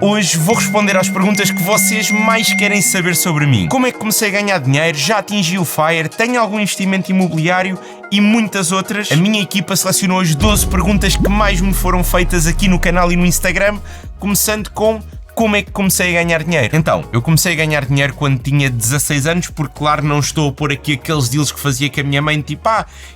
Hoje vou responder às perguntas que vocês mais querem saber sobre mim. Como é que comecei a ganhar dinheiro? Já atingi o FIRE? Tenho algum investimento imobiliário? E muitas outras. A minha equipa selecionou as 12 perguntas que mais me foram feitas aqui no canal e no Instagram, começando com: como é que comecei a ganhar dinheiro? Então, eu comecei a ganhar dinheiro quando tinha 16 anos, porque claro, não estou a pôr aqui aqueles deals que fazia com a minha mãe, tipo,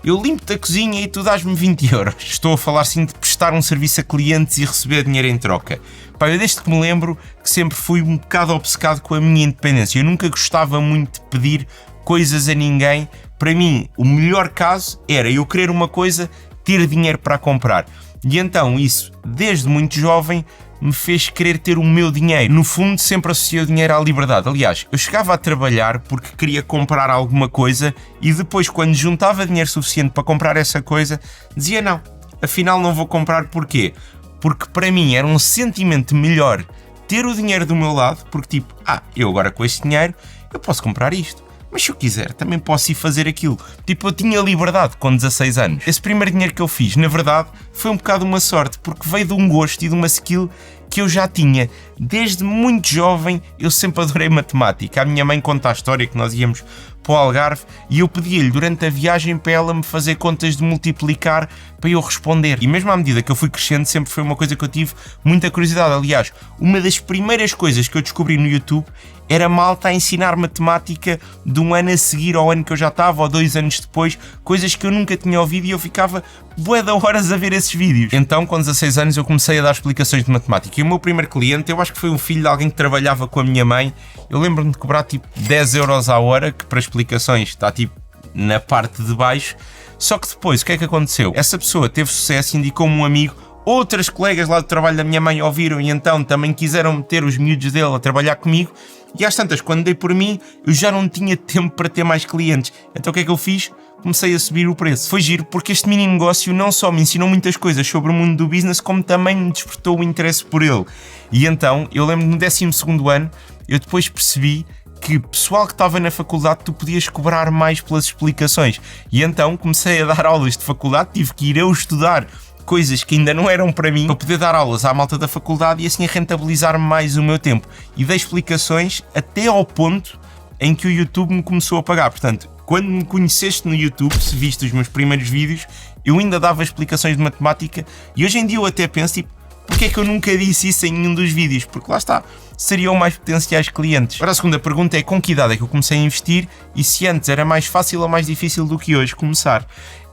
eu limpo-te a cozinha e tu dás-me 20 euros. Estou a falar sim de prestar um serviço a clientes e receber dinheiro em troca. Eu desde que me lembro que sempre fui um bocado obcecado com a minha independência. Eu nunca gostava muito de pedir coisas a ninguém. Para mim, o melhor caso era eu querer uma coisa, ter dinheiro para comprar. E então isso, desde muito jovem, me fez querer ter o meu dinheiro. No fundo, sempre associei o dinheiro à liberdade. Aliás, eu chegava a trabalhar porque queria comprar alguma coisa e depois, quando juntava dinheiro suficiente para comprar essa coisa, dizia não, afinal não vou comprar. Porquê? Porque para mim era um sentimento melhor ter o dinheiro do meu lado, porque tipo, eu agora com este dinheiro eu posso comprar isto. Mas se eu quiser, também posso ir fazer aquilo. Tipo, eu tinha liberdade com 16 anos. Esse primeiro dinheiro que eu fiz, na verdade, foi um bocado uma sorte, porque veio de um gosto e de uma skill que eu já tinha. Desde muito jovem, eu sempre adorei matemática. A minha mãe conta a história que nós íamos para o Algarve e eu pedia-lhe durante a viagem para ela me fazer contas de multiplicar para eu responder. E mesmo à medida que eu fui crescendo, sempre foi uma coisa que eu tive muita curiosidade. Aliás, uma das primeiras coisas que eu descobri no YouTube era malta a ensinar matemática de um ano a seguir ao ano que eu já estava, ou 2 anos depois, coisas que eu nunca tinha ouvido e eu ficava bué de horas a ver esses vídeos. Então, com 16 anos, eu comecei a dar explicações de matemática. E o meu primeiro cliente, eu acho que foi um filho de alguém que trabalhava com a minha mãe. Eu lembro-me de cobrar tipo 10 euros à hora, que para explicações está tipo na parte de baixo. Só que depois, o que é que aconteceu? Essa pessoa teve sucesso, indicou-me um amigo. Outras colegas lá do trabalho da minha mãe ouviram e então também quiseram meter os miúdos dele a trabalhar comigo. E às tantas, quando dei por mim, eu já não tinha tempo para ter mais clientes. Então o que é que eu fiz? Comecei a subir o preço. Foi giro, porque este mini negócio não só me ensinou muitas coisas sobre o mundo do business, como também me despertou o interesse por ele. E então, eu lembro no 12º ano, eu depois percebi que pessoal que estava na faculdade, tu podias cobrar mais pelas explicações. E então comecei a dar aulas de faculdade, tive que ir eu estudar coisas que ainda não eram para mim, para poder dar aulas à malta da faculdade e assim a rentabilizar mais o meu tempo. E dei explicações até ao ponto em que o YouTube me começou a pagar. Portanto, quando me conheceste no YouTube, se viste os meus primeiros vídeos, eu ainda dava explicações de matemática e hoje em dia eu até penso, tipo, porque é que eu nunca disse isso em nenhum dos vídeos? Porque lá está, seriam mais potenciais clientes. Agora a segunda pergunta é: com que idade é que eu comecei a investir e se antes era mais fácil ou mais difícil do que hoje começar?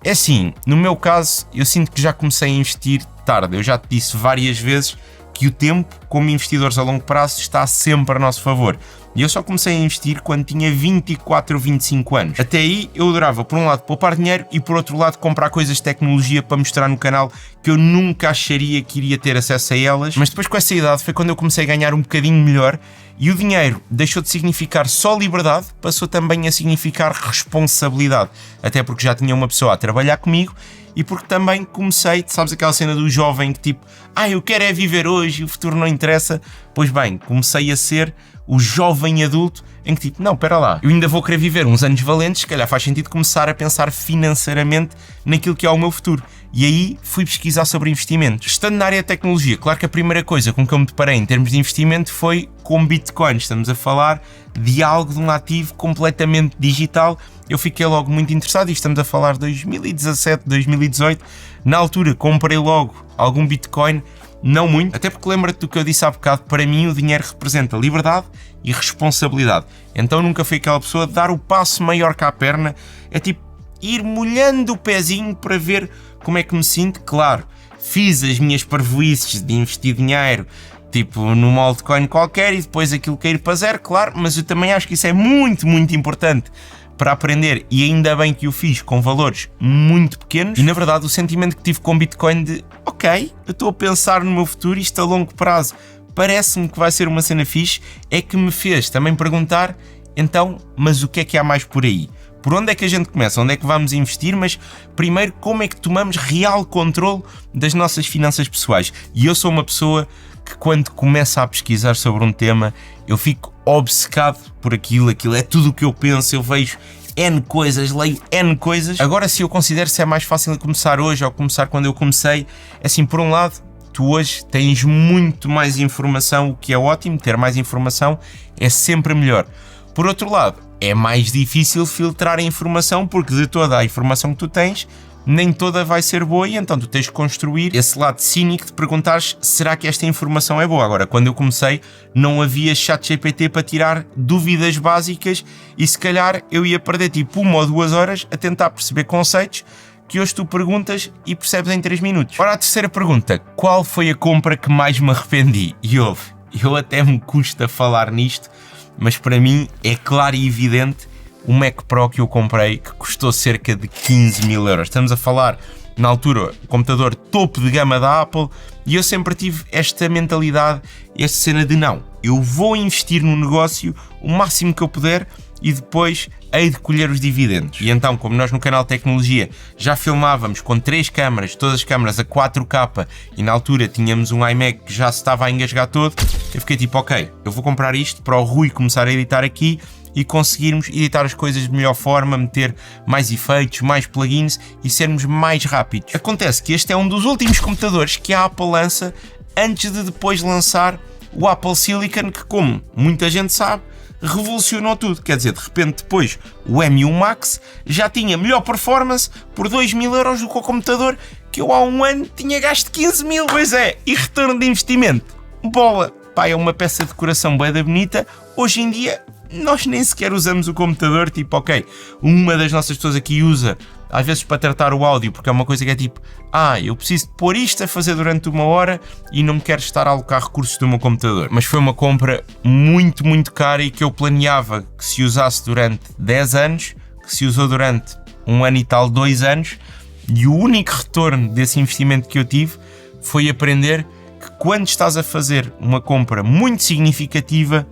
É assim, no meu caso, eu sinto que já comecei a investir tarde. Eu já te disse várias vezes que o tempo, como investidores a longo prazo, está sempre a nosso favor. E eu só comecei a investir quando tinha 24 ou 25 anos. Até aí eu adorava, por um lado, poupar dinheiro e por outro lado, comprar coisas de tecnologia para mostrar no canal que eu nunca acharia que iria ter acesso a elas. Mas depois, com essa idade, foi quando eu comecei a ganhar um bocadinho melhor e o dinheiro deixou de significar só liberdade, passou também a significar responsabilidade. Até porque já tinha uma pessoa a trabalhar comigo e porque também comecei, sabes aquela cena do jovem que tipo, eu quero é viver hoje, o futuro não interessa. Pois bem, comecei a ser o jovem adulto em que tipo, não, espera lá, eu ainda vou querer viver uns anos valentes, se calhar faz sentido começar a pensar financeiramente naquilo que é o meu futuro. E aí fui pesquisar sobre investimentos. Estando na área de tecnologia, claro que a primeira coisa com que eu me deparei em termos de investimento foi com Bitcoin. Estamos a falar de algo, de um ativo completamente digital. Eu fiquei logo muito interessado e estamos a falar de 2017, 2018. Na altura comprei logo algum Bitcoin, não muito, até porque lembra-te do que eu disse há bocado, para mim o dinheiro representa liberdade e responsabilidade. Então nunca fui aquela pessoa de dar o passo maior que a perna, é tipo ir molhando o pezinho para ver como é que me sinto. Claro, fiz as minhas parvoíces de investir dinheiro tipo numa altcoin qualquer e depois aquilo cair para zero, claro, mas eu também acho que isso é muito, muito importante para aprender e ainda bem que o fiz com valores muito pequenos. E na verdade o sentimento que tive com Bitcoin de ok, eu estou a pensar no meu futuro, isto a longo prazo parece-me que vai ser uma cena fixe, é que me fez também perguntar, então, mas o que é há mais por aí? Por onde é que a gente começa? Onde é que vamos investir? Mas primeiro, como é que tomamos real controle das nossas finanças pessoais? E eu sou uma pessoa que quando começa a pesquisar sobre um tema, eu fico obcecado por aquilo é tudo o que eu penso, eu vejo N coisas, leio N coisas. Agora, se eu considero se é mais fácil começar hoje ou começar quando eu comecei, assim, por um lado, tu hoje tens muito mais informação, o que é ótimo, ter mais informação é sempre melhor. Por outro lado, é mais difícil filtrar a informação, porque de toda a informação que tu tens, nem toda vai ser boa, e então tu tens de construir esse lado cínico de perguntares: será que esta informação é boa? Agora, quando eu comecei, não havia ChatGPT para tirar dúvidas básicas, e se calhar eu ia perder tipo 1 ou 2 horas a tentar perceber conceitos que hoje tu perguntas e percebes em 3 minutos. Ora, a terceira pergunta: qual foi a compra que mais me arrependi? E eu até me custa falar nisto, mas para mim é claro e evidente o Mac Pro que eu comprei, que custou cerca de 15 mil euros. Estamos a falar, na altura, o computador topo de gama da Apple, e eu sempre tive esta mentalidade, esta cena de não, eu vou investir no negócio o máximo que eu puder e depois hei de colher os dividendos. E então, como nós no canal Tecnologia já filmávamos com 3 câmaras, todas as câmaras a 4K, e na altura tínhamos um iMac que já se estava a engasgar todo, eu fiquei tipo, ok, eu vou comprar isto para o Rui começar a editar aqui e conseguirmos editar as coisas de melhor forma, meter mais efeitos, mais plugins e sermos mais rápidos. Acontece que este é um dos últimos computadores que a Apple lança antes de depois lançar o Apple Silicon, que, como muita gente sabe, revolucionou tudo. Quer dizer, de repente depois o M1 Max já tinha melhor performance por 2 mil euros do que o computador que eu há um ano tinha gasto 15 mil. Pois é, e retorno de investimento? Bola! Pá, é uma peça de decoração bem bonita. Hoje em dia nós nem sequer usamos o computador, tipo, ok, uma das nossas pessoas aqui usa às vezes para tratar o áudio, porque é uma coisa que é tipo, eu preciso de pôr isto a fazer durante 1 hora e não me quero estar a alocar recursos do meu computador. Mas foi uma compra muito, muito cara e que eu planeava que se usasse durante 10 anos, que se usou durante 1 ano e tal, 2 anos, e o único retorno desse investimento que eu tive foi aprender que quando estás a fazer uma compra muito significativa,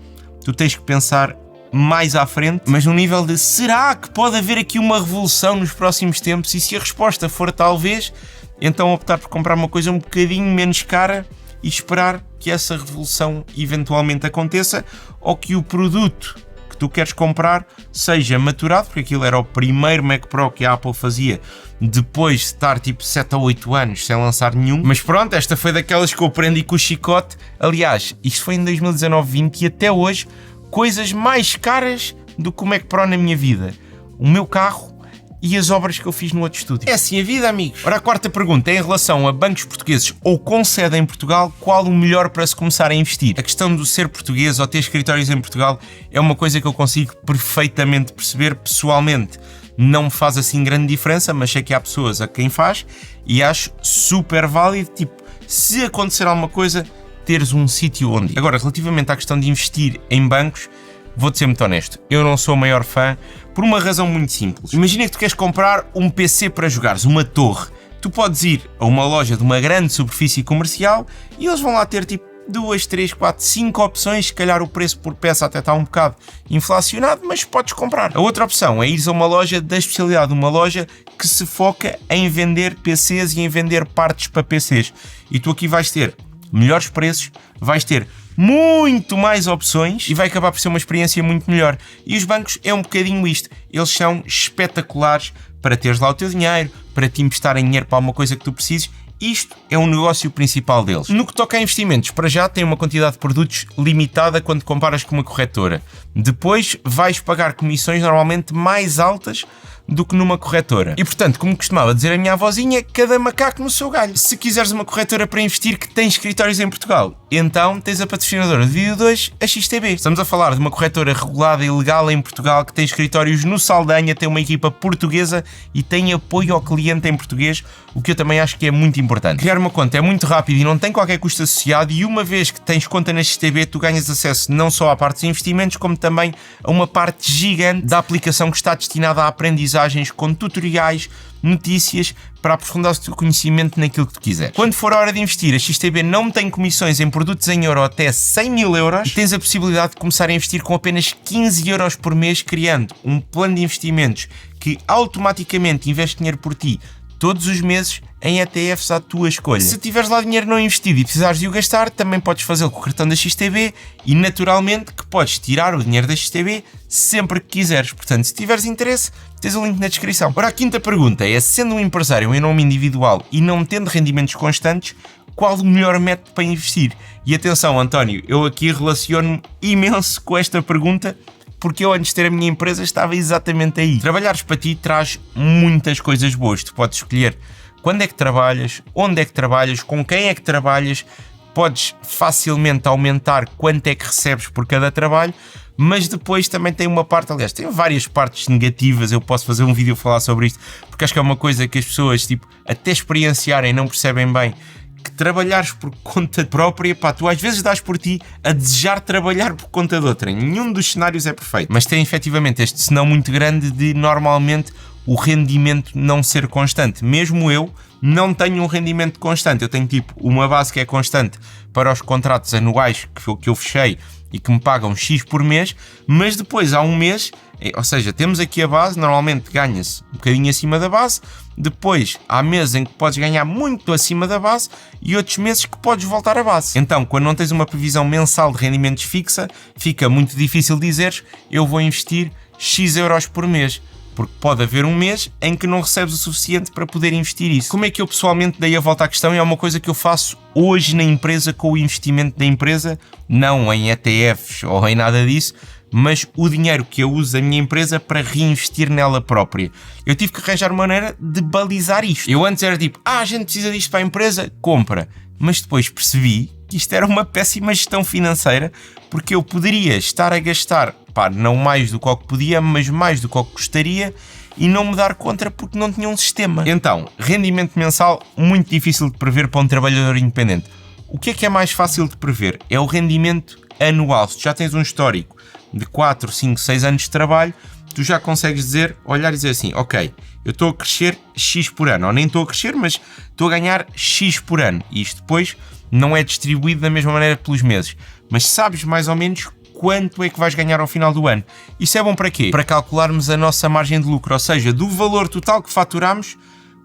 tu tens que pensar mais à frente, mas no nível de será que pode haver aqui uma revolução nos próximos tempos? E se a resposta for talvez, então optar por comprar uma coisa um bocadinho menos cara e esperar que essa revolução eventualmente aconteça, ou que o produto que tu queres comprar seja maturado, porque aquilo era o primeiro Mac Pro que a Apple fazia depois de estar tipo 7 ou 8 anos sem lançar nenhum. Mas pronto, esta foi daquelas que eu aprendi com o chicote. Aliás, isto foi em 2019-20 e até hoje coisas mais caras do que o Mac Pro na minha vida: o meu carro e as obras que eu fiz no outro estúdio. É assim a vida, amigos. Ora, a quarta pergunta é em relação a bancos portugueses ou com sede em Portugal, qual o melhor para se começar a investir? A questão do ser português ou ter escritórios em Portugal é uma coisa que eu consigo perfeitamente perceber. Pessoalmente não me faz assim grande diferença, mas sei que há pessoas a quem faz, e acho super válido, tipo, se acontecer alguma coisa, teres um sítio onde ir. Agora, relativamente à questão de investir em bancos, vou-te ser muito honesto, eu não sou o maior fã, por uma razão muito simples. Imagina que tu queres comprar um PC para jogares, uma torre. Tu podes ir a uma loja de uma grande superfície comercial e eles vão lá ter tipo 2, 3, 4, 5 opções, se calhar o preço por peça até está um bocado inflacionado, mas podes comprar. A outra opção é ires a uma loja da especialidade, uma loja que se foca em vender PCs e em vender partes para PCs. E tu aqui vais ter melhores preços, vais ter muito mais opções e vai acabar por ser uma experiência muito melhor. E os bancos é um bocadinho isto, eles são espetaculares para teres lá o teu dinheiro, para te emprestar em dinheiro para alguma coisa que tu precises. Isto é o negócio principal deles. No que toca a investimentos, para já tem uma quantidade de produtos limitada quando comparas com uma corretora. Depois vais pagar comissões normalmente mais altas do que numa corretora. E portanto, como costumava dizer a minha avózinha, cada macaco no seu galho. Se quiseres uma corretora para investir que tem escritórios em Portugal, então tens a patrocinadora de vídeo 2, a XTB. Estamos a falar de uma corretora regulada e legal em Portugal, que tem escritórios no Saldanha, tem uma equipa portuguesa e tem apoio ao cliente em português, o que eu também acho que é muito importante. Criar uma conta é muito rápido e não tem qualquer custo associado, e uma vez que tens conta na XTB, tu ganhas acesso não só à parte dos investimentos, como também a uma parte gigante da aplicação que está destinada à aprendizagem, com tutoriais, notícias, para aprofundar o teu conhecimento naquilo que tu quiseres. Quando for a hora de investir, a XTB não tem comissões em produtos em euro até 100 mil euros e tens a possibilidade de começar a investir com apenas 15 euros por mês, criando um plano de investimentos que automaticamente investe dinheiro por ti todos os meses em ETFs à tua escolha. Se tiveres lá dinheiro não investido e precisares de o gastar, também podes fazê-lo com o cartão da XTB e naturalmente que podes tirar o dinheiro da XTB sempre que quiseres. Portanto, se tiveres interesse, tens o link na descrição. Ora, a quinta pergunta é: sendo um empresário em nome individual e não tendo rendimentos constantes, qual o melhor método para investir. E atenção, António, eu aqui relaciono-me imenso com esta pergunta, porque eu antes de ter a minha empresa estava exatamente aí. Trabalhares para ti traz muitas coisas boas. Tu podes escolher quando é que trabalhas, onde é que trabalhas, com quem é que trabalhas, podes facilmente aumentar quanto é que recebes por cada trabalho, mas depois também tem uma parte, aliás, tem várias partes negativas. Eu posso fazer um vídeo a falar sobre isto, porque acho que é uma coisa que as pessoas, até experienciarem, não percebem bem. Que trabalhares por conta própria, pá, tu às vezes dás por ti a desejar trabalhar por conta de outra. Nenhum dos cenários é perfeito, mas tem efetivamente este senão muito grande de normalmente o rendimento não ser constante. Mesmo eu não tenho um rendimento constante. Eu tenho uma base que é constante para os contratos anuais que eu fechei e que me pagam X por mês, mas depois há um mês, ou seja, temos aqui a base, normalmente ganha-se um bocadinho acima da base, depois há meses em que podes ganhar muito acima da base e outros meses que podes voltar à base. Então, quando não tens uma previsão mensal de rendimentos fixa, fica muito difícil dizeres eu vou investir X euros por mês, porque pode haver um mês em que não recebes o suficiente para poder investir isso. Como é que eu pessoalmente dei a volta à questão? É uma coisa que eu faço hoje na empresa com o investimento da empresa, não em ETFs ou em nada disso, mas o dinheiro que eu uso da minha empresa para reinvestir nela própria. Eu tive que arranjar uma maneira de balizar isto. Eu antes era a gente precisa disto para a empresa, compra. Mas depois percebi que isto era uma péssima gestão financeira, porque eu poderia estar a gastar, não mais do que podia, mas mais do que gostaria, e não me dar conta porque não tinha um sistema. Então, rendimento mensal, muito difícil de prever para um trabalhador independente. O que é mais fácil de prever? É o rendimento anual. Se já tens um histórico de 4, 5, 6 anos de trabalho, tu já consegues olhar e dizer assim, ok, eu estou a crescer X por ano, ou nem estou a crescer, mas estou a ganhar X por ano. E isto depois não é distribuído da mesma maneira pelos meses, mas sabes mais ou menos quanto é que vais ganhar ao final do ano. Isso é bom para quê? Para calcularmos a nossa margem de lucro, ou seja, do valor total que faturamos,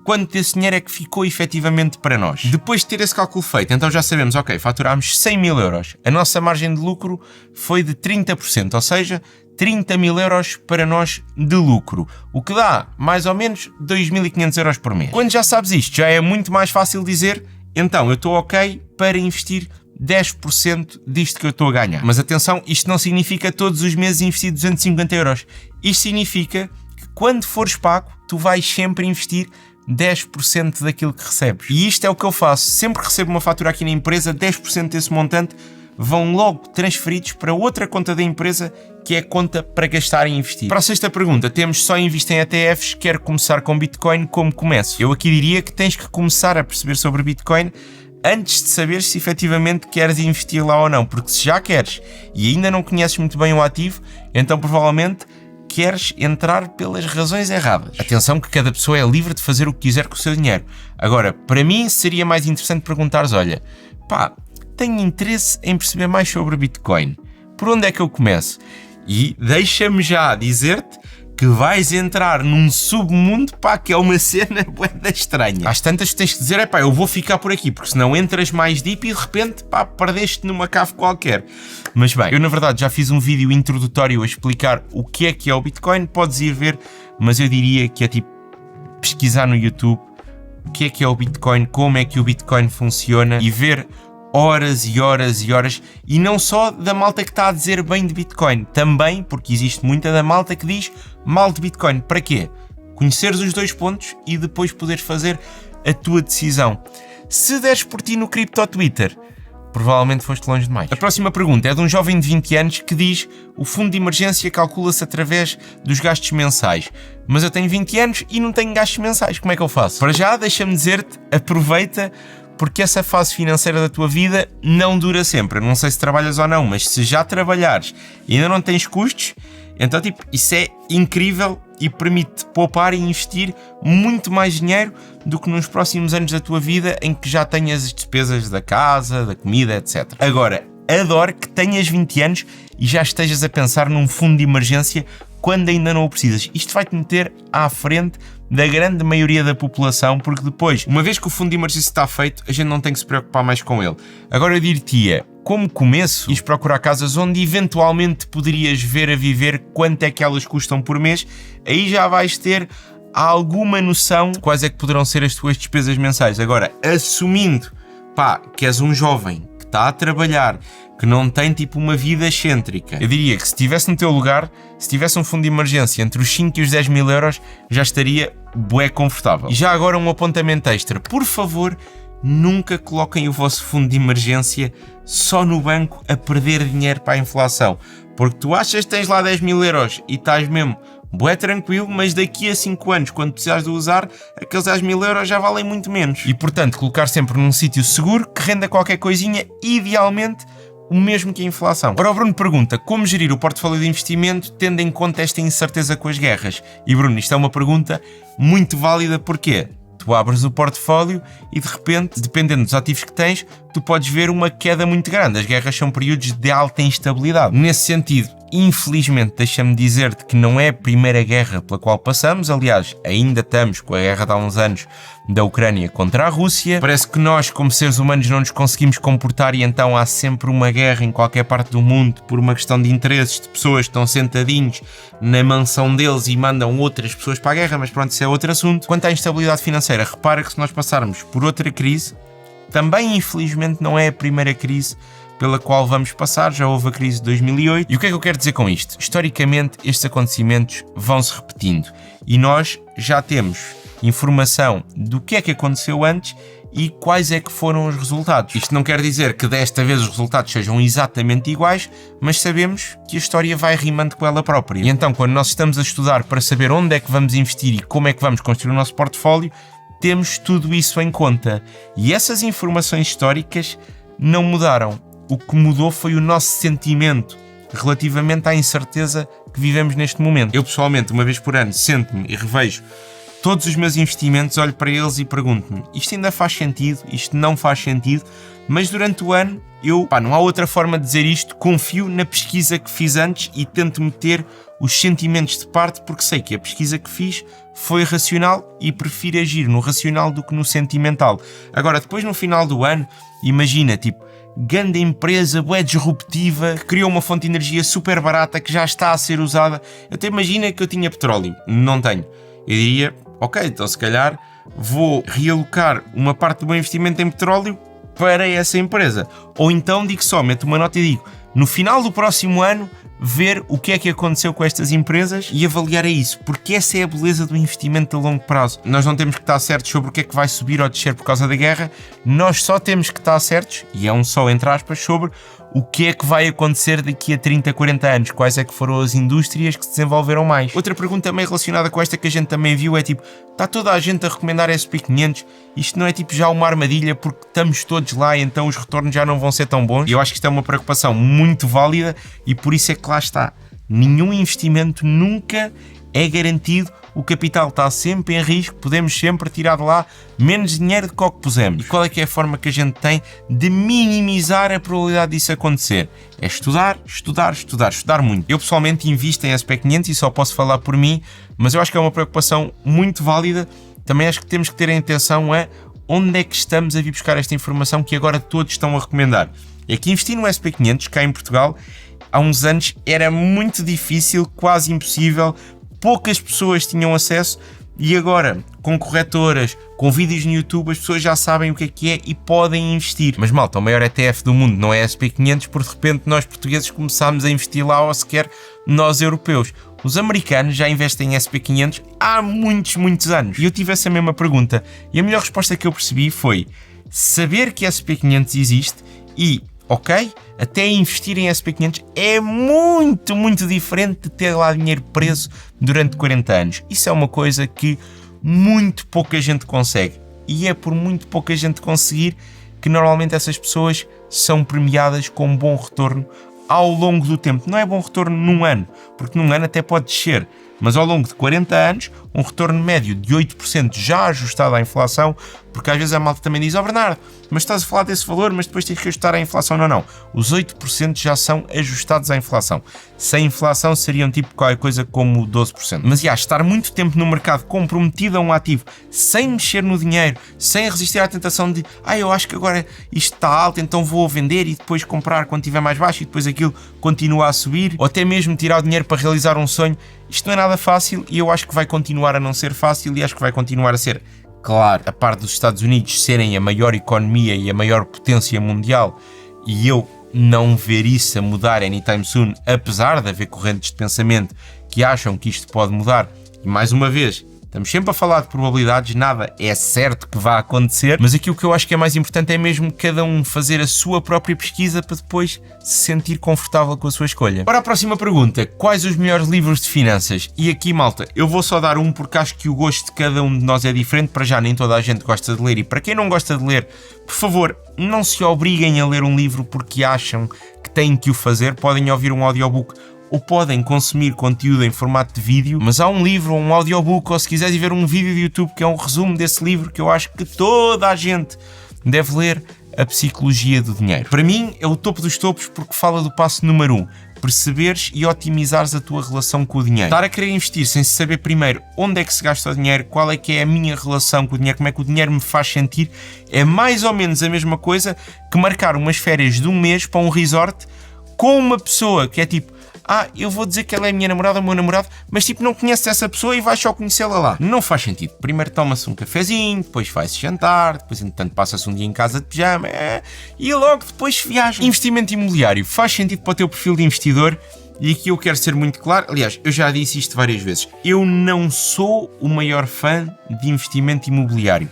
quanto desse dinheiro é que ficou efetivamente para nós. Depois de ter esse cálculo feito, então já sabemos, ok, faturámos 100 mil euros. A nossa margem de lucro foi de 30%, ou seja, 30 mil euros para nós de lucro, o que dá mais ou menos 2.500 euros por mês. Quando já sabes isto, já é muito mais fácil dizer, então eu estou ok para investir 10% disto que eu estou a ganhar. Mas atenção, isto não significa todos os meses investir 250 euros. Isto significa que quando fores pago, tu vais sempre investir 10% daquilo que recebes. E isto é o que eu faço. Sempre que recebo uma fatura aqui na empresa, 10% desse montante vão logo transferidos para outra conta da empresa, que é a conta para gastar e investir. Para a sexta pergunta, temos só invisto em ETFs, quero começar com Bitcoin, como começo? Eu aqui diria que tens que começar a perceber sobre Bitcoin antes de saber se efetivamente queres investir lá ou não, porque se já queres e ainda não conheces muito bem o ativo, então provavelmente queres entrar pelas razões erradas. Atenção que cada pessoa é livre de fazer o que quiser com o seu dinheiro. Agora, para mim seria mais interessante perguntares, olha, tenho interesse em perceber mais sobre Bitcoin. Por onde é que eu começo? E deixa-me já dizer-te que vais entrar num submundo, que é uma cena bué estranha. Às tantas tens que dizer, eu vou ficar por aqui, porque senão entras mais deep e de repente, perdeste numa cave qualquer. Mas bem, eu na verdade já fiz um vídeo introdutório a explicar o que é o Bitcoin, podes ir ver, mas eu diria que é pesquisar no YouTube o que é o Bitcoin, como é que o Bitcoin funciona e ver horas e horas e horas, e não só da malta que está a dizer bem de Bitcoin, também, porque existe muita da malta que diz mal de Bitcoin. Para quê? Conheceres os dois pontos e depois poderes fazer a tua decisão. Se deres por ti no Crypto Twitter, provavelmente foste longe demais. A próxima pergunta é de um jovem de 20 anos que diz: o fundo de emergência calcula-se através dos gastos mensais, mas eu tenho 20 anos e não tenho gastos mensais, como é que eu faço? Para já, deixa-me dizer-te, aproveita, porque essa fase financeira da tua vida não dura sempre. Eu não sei se trabalhas ou não, mas se já trabalhares e ainda não tens custos, então isso é incrível e permite poupar e investir muito mais dinheiro do que nos próximos anos da tua vida em que já tenhas as despesas da casa, da comida, etc. Agora, adoro que tenhas 20 anos e já estejas a pensar num fundo de emergência quando ainda não o precisas. Isto vai-te meter à frente da grande maioria da população, porque depois, uma vez que o fundo de emergência está feito, a gente não tem que se preocupar mais com ele. Agora eu dir-te-ia, como começo, ires procurar casas onde eventualmente poderias ver a viver quanto é que elas custam por mês, aí já vais ter alguma noção de quais é que poderão ser as tuas despesas mensais. Agora, assumindo pá, que és um jovem, que está a trabalhar, que não tem tipo uma vida excêntrica, eu diria que se estivesse no teu lugar, se tivesse um fundo de emergência entre os 5 e os 10 mil euros, já estaria bué confortável. E já agora um apontamento extra, por favor, nunca coloquem o vosso fundo de emergência só no banco a perder dinheiro para a inflação, porque tu achas que tens lá 10 mil euros e estás mesmo bué tranquilo, mas daqui a 5 anos, quando precisares de usar, aqueles 10 mil euros já valem muito menos. E portanto, colocar sempre num sítio seguro que renda qualquer coisinha, idealmente o mesmo que a inflação. Ora, o Bruno pergunta como gerir o portfólio de investimento tendo em conta esta incerteza com as guerras. E Bruno, isto é uma pergunta muito válida, porquê? Tu abres o portfólio e de repente, dependendo dos ativos que tens, tu podes ver uma queda muito grande. As guerras são períodos de alta instabilidade. Nesse sentido, infelizmente, deixa-me dizer-te que não é a primeira guerra pela qual passamos. Aliás, ainda estamos com a guerra de há uns anos da Ucrânia contra a Rússia. Parece que nós, como seres humanos, não nos conseguimos comportar e então há sempre uma guerra em qualquer parte do mundo por uma questão de interesses de pessoas que estão sentadinhos na mansão deles e mandam outras pessoas para a guerra, mas pronto, isso é outro assunto. Quanto à instabilidade financeira, repara que se nós passarmos por outra crise, também infelizmente não é a primeira crise pela qual vamos passar, já houve a crise de 2008. E o que é que eu quero dizer com isto? Historicamente, estes acontecimentos vão-se repetindo e nós já temos informação do que é que aconteceu antes e quais é que foram os resultados. Isto não quer dizer que desta vez os resultados sejam exatamente iguais, mas sabemos que a história vai rimando com ela própria. E então, quando nós estamos a estudar para saber onde é que vamos investir e como é que vamos construir o nosso portfólio, temos tudo isso em conta. E essas informações históricas não mudaram. O que mudou foi o nosso sentimento relativamente à incerteza que vivemos neste momento. Eu, pessoalmente, uma vez por ano, sento-me e revejo todos os meus investimentos, olho para eles e pergunto-me: isto ainda faz sentido? Isto não faz sentido? Mas durante o ano, não há outra forma de dizer isto, confio na pesquisa que fiz antes e tento meter os sentimentos de parte, porque sei que a pesquisa que fiz foi racional e prefiro agir no racional do que no sentimental. Agora, depois no final do ano, imagina, grande empresa, bué disruptiva, que criou uma fonte de energia super barata que já está a ser usada. Até imagina que eu tinha petróleo, não tenho. Eu diria, ok, então se calhar vou realocar uma parte do meu investimento em petróleo para essa empresa. Ou então digo só, meto uma nota e digo, no final do próximo ano, ver o que é que aconteceu com estas empresas e avaliar isso, porque essa é a beleza do investimento a longo prazo. Nós não temos que estar certos sobre o que é que vai subir ou descer por causa da guerra, nós só temos que estar certos, e é um só entre aspas, sobre o que é que vai acontecer daqui a 30, 40 anos, quais é que foram as indústrias que se desenvolveram mais. Outra pergunta meio relacionada com esta que a gente também viu é está toda a gente a recomendar SP500? Isto não é já uma armadilha porque estamos todos lá e então os retornos já não vão ser tão bons? E eu acho que isto é uma preocupação muito válida e por isso é que lá está. Nenhum investimento nunca é garantido, o capital está sempre em risco, podemos sempre tirar de lá menos dinheiro do que o que pusemos. E qual é que é a forma que a gente tem de minimizar a probabilidade disso acontecer? É estudar, estudar, estudar, estudar muito. Eu pessoalmente invisto em SP500 e só posso falar por mim, mas eu acho que é uma preocupação muito válida. Também acho que temos que ter em atenção a onde é que estamos a vir buscar esta informação que agora todos estão a recomendar. É que investir no SP500, cá em Portugal, há uns anos era muito difícil, quase impossível, poucas pessoas tinham acesso e agora, com corretoras, com vídeos no YouTube, as pessoas já sabem o que é e podem investir. Mas malta, o maior ETF do mundo não é SP500, porque de repente nós portugueses começámos a investir lá ou sequer nós europeus. Os americanos já investem em SP500 há muitos anos. E eu tive essa mesma pergunta e a melhor resposta que eu percebi foi saber que SP500 existe e ok, até investir em SP500 é muito diferente de ter lá dinheiro preso durante 40 anos. Isso é uma coisa que muito pouca gente consegue. E é por muito pouca gente conseguir que normalmente essas pessoas são premiadas com um bom retorno ao longo do tempo. Não é bom retorno num ano, porque num ano até pode descer. Mas ao longo de 40 anos, um retorno médio de 8% já ajustado à inflação, porque às vezes a malta também diz: Bernardo, mas estás a falar desse valor, mas depois tens que ajustar à inflação. Não. Os 8% já são ajustados à inflação. Sem inflação seriam qualquer coisa como 12%. Mas estar muito tempo no mercado comprometido a um ativo, sem mexer no dinheiro, sem resistir à tentação de eu acho que agora isto está alto, então vou vender e depois comprar quando estiver mais baixo e depois aquilo continua a subir, ou até mesmo tirar o dinheiro para realizar um sonho. Isto não é nada fácil e eu acho que vai continuar a não ser fácil e acho que vai continuar a ser Claro, a parte dos Estados Unidos serem a maior economia e a maior potência mundial, e eu não ver isso a mudar anytime soon, apesar de haver correntes de pensamento que acham que isto pode mudar. E mais uma vez, estamos sempre a falar de probabilidades, nada é certo que vá acontecer, mas aqui o que eu acho que é mais importante é mesmo cada um fazer a sua própria pesquisa para depois se sentir confortável com a sua escolha. Para a próxima pergunta, quais os melhores livros de finanças? E aqui, malta, eu vou só dar um porque acho que o gosto de cada um de nós é diferente. Para já nem toda a gente gosta de ler, e para quem não gosta de ler, por favor, não se obriguem a ler um livro porque acham que têm que o fazer. Podem ouvir um audiobook ou podem consumir conteúdo em formato de vídeo, mas há um livro ou um audiobook, ou se quiseres ver um vídeo de YouTube que é um resumo desse livro, que eu acho que toda a gente deve ler, A Psicologia do Dinheiro. Para mim é o topo dos topos porque fala do passo número 1, perceberes e otimizares a tua relação com o dinheiro. Estar a querer investir sem saber primeiro onde é que se gasta o dinheiro, qual é que é a minha relação com o dinheiro, como é que o dinheiro me faz sentir, é mais ou menos a mesma coisa que marcar umas férias de um mês para um resort com uma pessoa que é tipo, eu vou dizer que ela é a minha namorada ou o meu namorado, mas tipo não conheces essa pessoa e vais só conhecê-la lá. Não faz sentido. Primeiro toma-se um cafezinho, depois vai-se jantar, depois entretanto passa-se um dia em casa de pijama e logo depois viaja. Investimento imobiliário faz sentido para o teu perfil de investidor, e aqui eu quero ser muito claro. Aliás, eu já disse isto várias vezes. Eu não sou o maior fã de investimento imobiliário.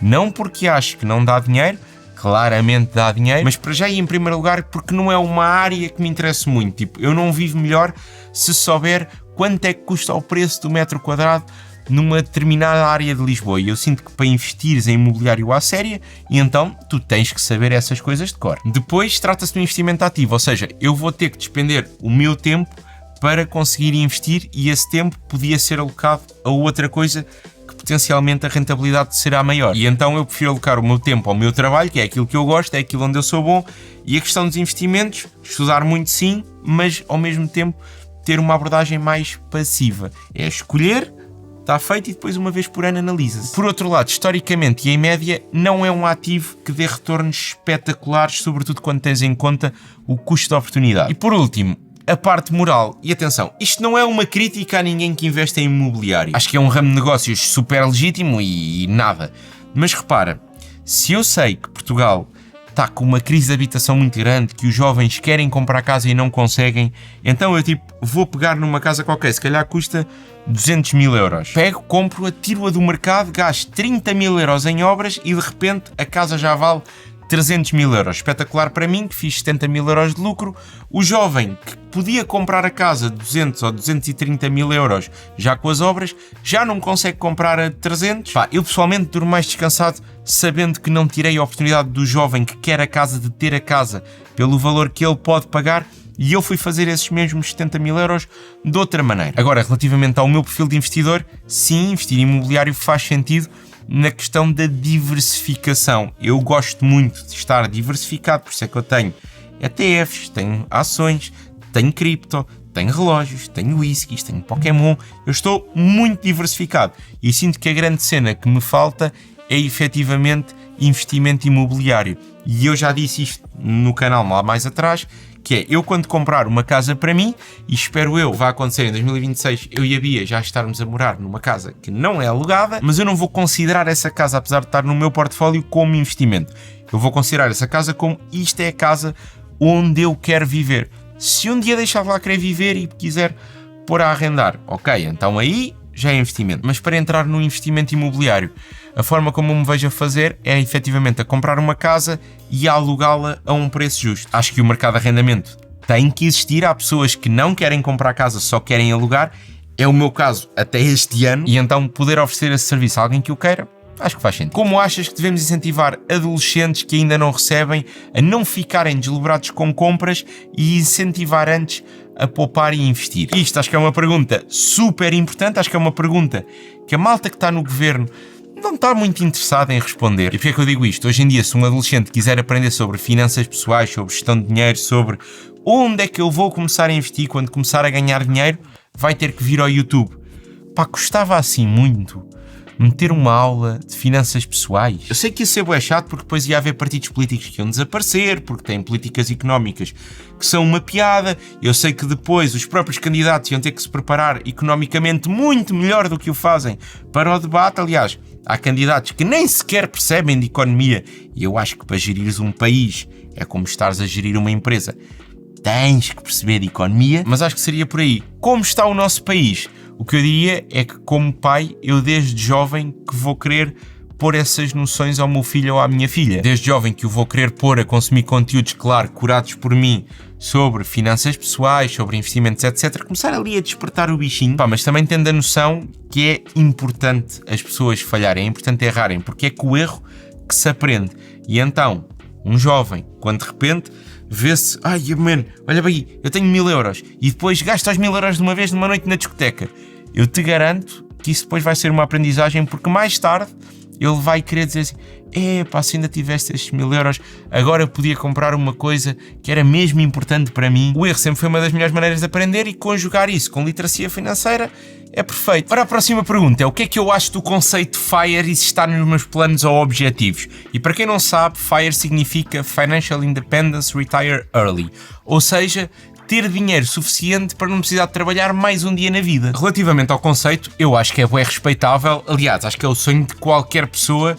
Não porque acho que não dá dinheiro, claramente dá dinheiro, mas para já e em primeiro lugar porque não é uma área que me interessa muito. Tipo, eu não vivo melhor se souber quanto é que custa o preço do metro quadrado numa determinada área de Lisboa, e eu sinto que para investires em imobiliário à séria, e então tu tens que saber essas coisas de cor. Depois trata-se de um investimento ativo, ou seja, eu vou ter que despender o meu tempo para conseguir investir, e esse tempo podia ser alocado a outra coisa que potencialmente a rentabilidade será maior. E então eu prefiro alocar o meu tempo ao meu trabalho, que é aquilo que eu gosto, é aquilo onde eu sou bom, e a questão dos investimentos, estudar muito sim, mas ao mesmo tempo ter uma abordagem mais passiva. É escolher, está feito, e depois uma vez por ano analisa-se. Por outro lado, historicamente e em média, não é um ativo que dê retornos espetaculares, sobretudo quando tens em conta o custo de oportunidade. E por último, a parte moral. E atenção, isto não é uma crítica a ninguém que investe em imobiliário. Acho que é um ramo de negócios super legítimo e nada. Mas repara, se eu sei que Portugal está com uma crise de habitação muito grande, que os jovens querem comprar casa e não conseguem, então eu vou pegar numa casa qualquer, se calhar custa 200 mil euros. Pego, compro-a, tiro-a do mercado, gasto 30 mil euros em obras e de repente a casa já vale 300 mil euros. Espetacular para mim, que fiz 70 mil euros de lucro. O jovem que podia comprar a casa de 200 ou 230 mil euros já com as obras, já não consegue comprar a 300. Eu pessoalmente durmo mais descansado sabendo que não tirei a oportunidade do jovem que quer a casa de ter a casa pelo valor que ele pode pagar, e eu fui fazer esses mesmos 70 mil euros de outra maneira. Agora, relativamente ao meu perfil de investidor, sim, investir em imobiliário faz sentido na questão da diversificação. Eu gosto muito de estar diversificado, por isso é que eu tenho ETFs, tenho ações, tenho cripto, tenho relógios, tenho whiskies, tenho Pokémon. Eu estou muito diversificado e sinto que a grande cena que me falta é efetivamente investimento imobiliário. E eu já disse isto no canal lá mais atrás, que é, eu quando comprar uma casa para mim, e espero eu vai acontecer em 2026, eu e a Bia já estarmos a morar numa casa que não é alugada, mas eu não vou considerar essa casa, apesar de estar no meu portfólio, como investimento. Eu vou considerar essa casa como, isto é a casa onde eu quero viver. Se um dia deixar de lá querer viver e quiser pôr a arrendar, ok, então aí já é investimento. Mas para entrar no investimento imobiliário, a forma como eu me vejo a fazer é efetivamente a comprar uma casa e a alugá-la a um preço justo. Acho que o mercado de arrendamento tem que existir. Há pessoas que não querem comprar casa, só querem alugar. É o meu caso até este ano. E então poder oferecer esse serviço a alguém que o queira, acho que faz sentido. Como achas que devemos incentivar adolescentes que ainda não recebem a não ficarem deslumbrados com compras e incentivar antes a poupar e investir? Isto acho que é uma pergunta super importante. Acho que é uma pergunta que a malta que está no governo não está muito interessado em responder. E porquê é que eu digo isto? Hoje em dia, se um adolescente quiser aprender sobre finanças pessoais, sobre gestão de dinheiro, sobre onde é que eu vou começar a investir quando começar a ganhar dinheiro, vai ter que vir ao YouTube. Custava assim muito meter uma aula de finanças pessoais. Eu sei que ia ser bué chato, porque depois ia haver partidos políticos que iam desaparecer, porque têm políticas económicas que são uma piada. Eu sei que depois os próprios candidatos iam ter que se preparar economicamente muito melhor do que o fazem para o debate. Aliás, há candidatos que nem sequer percebem de economia e eu acho que para gerires um país é como estares a gerir uma empresa. Tens que perceber de economia, mas acho que seria por aí. Como está o nosso país? O que eu diria é que, como pai, eu desde jovem que vou querer pôr essas noções ao meu filho ou à minha filha. Desde jovem que o vou querer pôr a consumir conteúdos, claro, curados por mim, sobre finanças pessoais, sobre investimentos, etc. Começar ali a despertar o bichinho. Mas também tendo a noção que é importante as pessoas falharem, é importante errarem, porque é com o erro que se aprende. E então, um jovem, quando de repente vê-se, olha bem, eu tenho 1000 euros e depois gasto os 1000 euros de uma vez numa noite na discoteca. Eu te garanto que isso depois vai ser uma aprendizagem, porque mais tarde ele vai querer dizer assim, se ainda tivesse estes 1000 euros, agora podia comprar uma coisa que era mesmo importante para mim. O erro sempre foi uma das melhores maneiras de aprender e conjugar isso com literacia financeira é perfeito. Para a próxima pergunta é o que é que eu acho do conceito FIRE e se está nos meus planos ou objetivos. E para quem não sabe, FIRE significa Financial Independence Retire Early, ou seja, ter dinheiro suficiente para não precisar de trabalhar mais um dia na vida. Relativamente ao conceito, eu acho que é bué respeitável, aliás, acho que é o sonho de qualquer pessoa,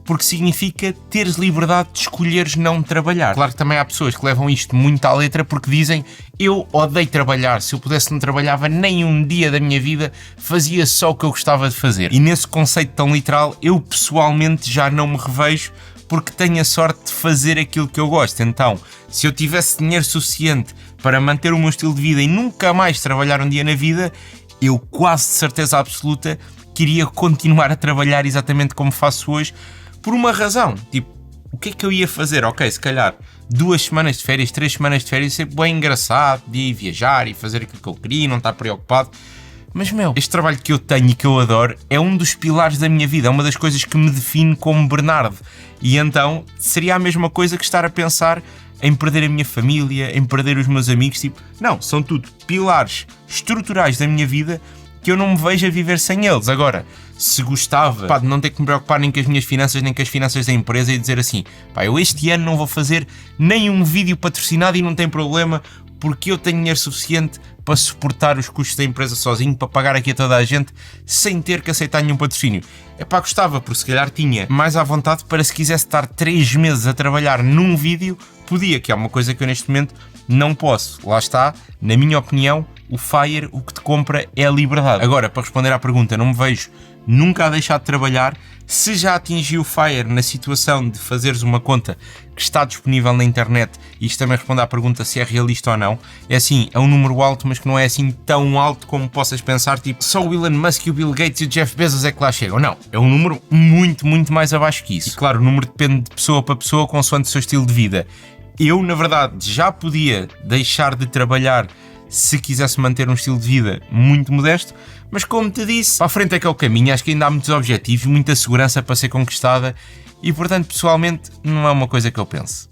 porque significa teres liberdade de escolheres não trabalhar. Claro que também há pessoas que levam isto muito à letra porque dizem, eu odeio trabalhar, se eu pudesse não trabalhava nem um dia da minha vida, fazia só o que eu gostava de fazer. E nesse conceito tão literal, eu pessoalmente já não me revejo, porque tenho a sorte de fazer aquilo que eu gosto. Então, se eu tivesse dinheiro suficiente para manter o meu estilo de vida e nunca mais trabalhar um dia na vida, eu quase de certeza absoluta que iria continuar a trabalhar exatamente como faço hoje, por uma razão. Tipo, o que é que eu ia fazer? Ok, se calhar 2 semanas de férias, 3 semanas de férias, ser bem engraçado, de ir viajar e fazer aquilo que eu queria, não estar preocupado. Mas, este trabalho que eu tenho e que eu adoro é um dos pilares da minha vida, é uma das coisas que me define como Bernardo. E então, seria a mesma coisa que estar a pensar em perder a minha família, em perder os meus amigos, tipo, não, são tudo pilares estruturais da minha vida que eu não me vejo a viver sem eles. Agora, se gostava de não ter que me preocupar nem com as minhas finanças, nem com as finanças da empresa e dizer assim, eu este ano não vou fazer nenhum vídeo patrocinado e não tem problema, porque eu tenho dinheiro suficiente para suportar os custos da empresa sozinho, para pagar aqui a toda a gente, sem ter que aceitar nenhum patrocínio. Gostava, porque se calhar tinha mais à vontade para, se quisesse estar 3 meses a trabalhar num vídeo, podia, que é uma coisa que eu neste momento não posso. Lá está, na minha opinião, o FIRE, o que te compra é a liberdade. Agora, para responder à pergunta, não me vejo nunca a deixar de trabalhar. Se já atingi o FIRE na situação de fazeres uma conta que está disponível na internet, e isto também responde à pergunta se é realista ou não, é assim, é um número alto, mas que não é assim tão alto como possas pensar, tipo, só o Elon Musk, o Bill Gates e o Jeff Bezos é que lá chegam. Não, é um número muito, muito mais abaixo que isso. E claro, o número depende de pessoa para pessoa, consoante o seu estilo de vida. Eu, na verdade, já podia deixar de trabalhar se quisesse manter um estilo de vida muito modesto, mas como te disse, para a frente é que é o caminho. Acho que ainda há muitos objetivos, muita segurança para ser conquistada e, portanto, pessoalmente, não é uma coisa que eu penso.